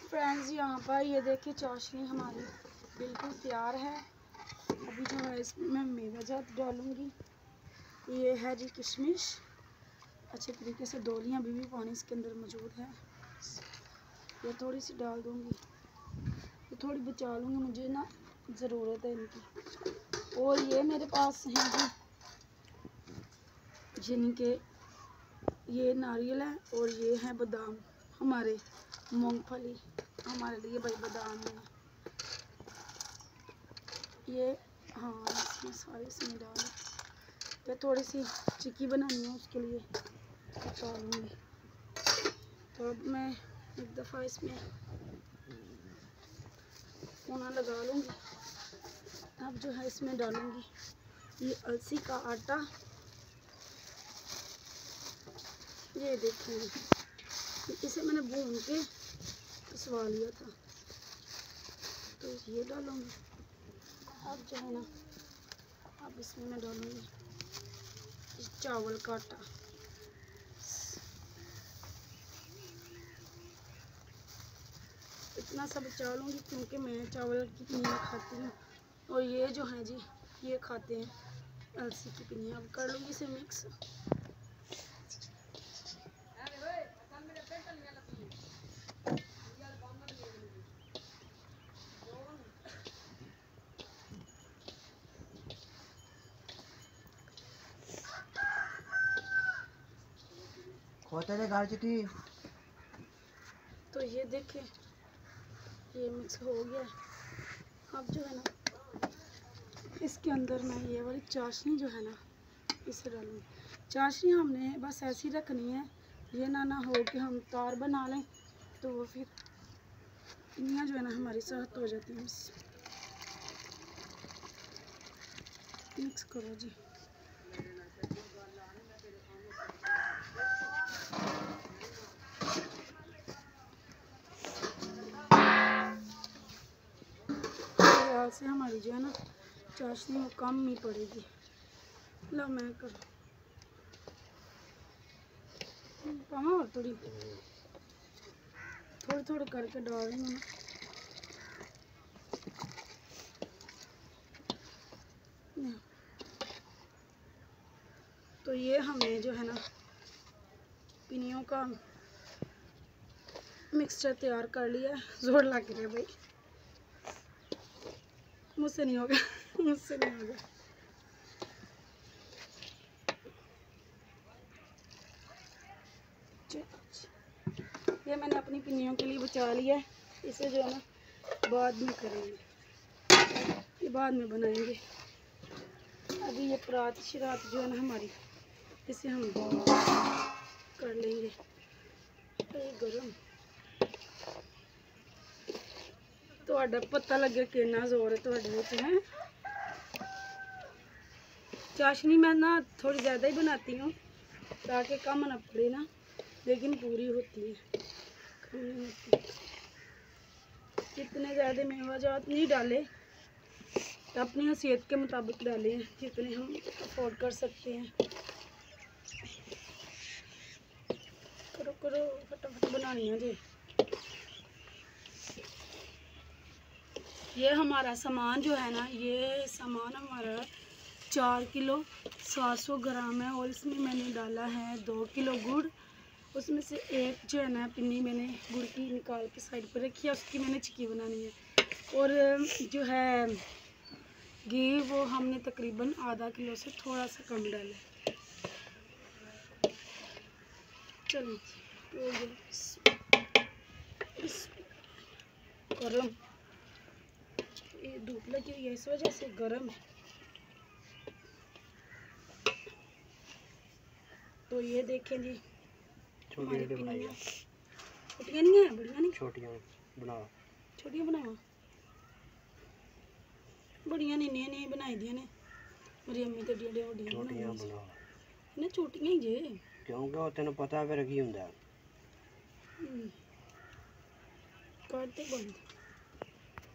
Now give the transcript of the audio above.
Friends यहाँ पर ये देखिए चाशनी हमारी बिल्कुल तैयार है। अभी जो है इसमें मेवा जात डालूँगी। ये है जी किशमिश, अच्छे तरीके से धो लिया, अभी भी पानी इसके अंदर मौजूद है। ये थोड़ी सी डाल दूँगी, ये थोड़ी बचा लूँगी, मुझे ना ज़रूरत है इनकी। और ये मेरे पास हैं जी जिनके ये नारियल है और ये है बादाम, हमारे मूंगफली हमारे लिए भाई बादाम है ये। हाँ इसमें सारे इसमें डाल, ये थोड़ी सी चिक्की बनानी है उसके लिए डालूँगी। तो अब मैं एक दफ़ा इसमें कोना लगा लूँगी। अब जो है इसमें डालूँगी ये अलसी का आटा। ये देखिए इसे मैंने भून के पिसवा लिया था, तो ये डालूँगी। अब जो है ना, अब इसमें मैं डालूँगी चावल का आटा। इतना सब बचा लूँगी क्योंकि मैं चावल की पिनिया खाती हूँ और ये जो है जी ये खाते हैं अलसी की पिनिया। अब कर लूँगी इसे मिक्स। तो ये देखिए ये मिक्स हो गया। अब जो है ना इसके अंदर मैं ये वाली चाशनी जो है ना इसे डालूँगी। चाशनी हमने बस ऐसी रखनी है, ये ना हो कि हम तार बना लें तो वो फिर पिनिया जो है ना हमारी सख्त हो जाती है। मिक्स करो जी। से हमारी जो है ना चाशनी वो कम ही पड़ेगी। लो मैं कर पामा और थोड़ी थोड़ी करके डाल रही हूँ ना। तो ये हमने जो है ना पिनियों का मिक्सचर तैयार कर लिया है। जोर लग रहा है भाई, मुझसे नहीं होगा मुझसे नहीं होगा। ये मैंने अपनी पिनियों के लिए बचा लिया है, इसे जो है ना बाद में करेंगे, ये बाद में बनाएंगे। अभी ये परात शरात जो है ना हमारी इसे हम कर लेंगे। तो ये गरम तो पता लगे कितना जोर है तो है। चाशनी मैं ना थोड़ी ज़्यादा ही बनाती हूँ ताकि कम ना पड़े ना, लेकिन पूरी होती है, कम नहीं होती। जितने ज़्यादा मेवा जात नहीं डाले, अपनी हैसियत के मुताबिक डालें, जितने हम अफोर्ड कर सकते हैं। करो करो फटाफट बनानी है जी। ये हमारा सामान जो है ना, ये सामान हमारा 4 किलो 700 ग्राम है और इसमें मैंने डाला है 2 किलो गुड़। उसमें से एक जो है ना पिन्नी मैंने गुड़ की निकाल के साइड पर रखी है, उसकी मैंने चिक्की बनानी है। और जो है घी वो हमने तकरीबन आधा किलो से थोड़ा सा कम डाला। चलो गरम, ये धूप लगी हुई है इस वजह से गरम है। तो ये देखें जी हमारी पिनियाँ छोटियाँ नहीं है, बड़ियाँ नहीं, छोटियाँ बनाओ बड़ियाँ नहीं बनाई दी ने मेरी अम्मी तो डेढ़े वड्डियां ना छोटियाँ ही जे क्योंकि तेन पता फिर की हुंदा करते बंद।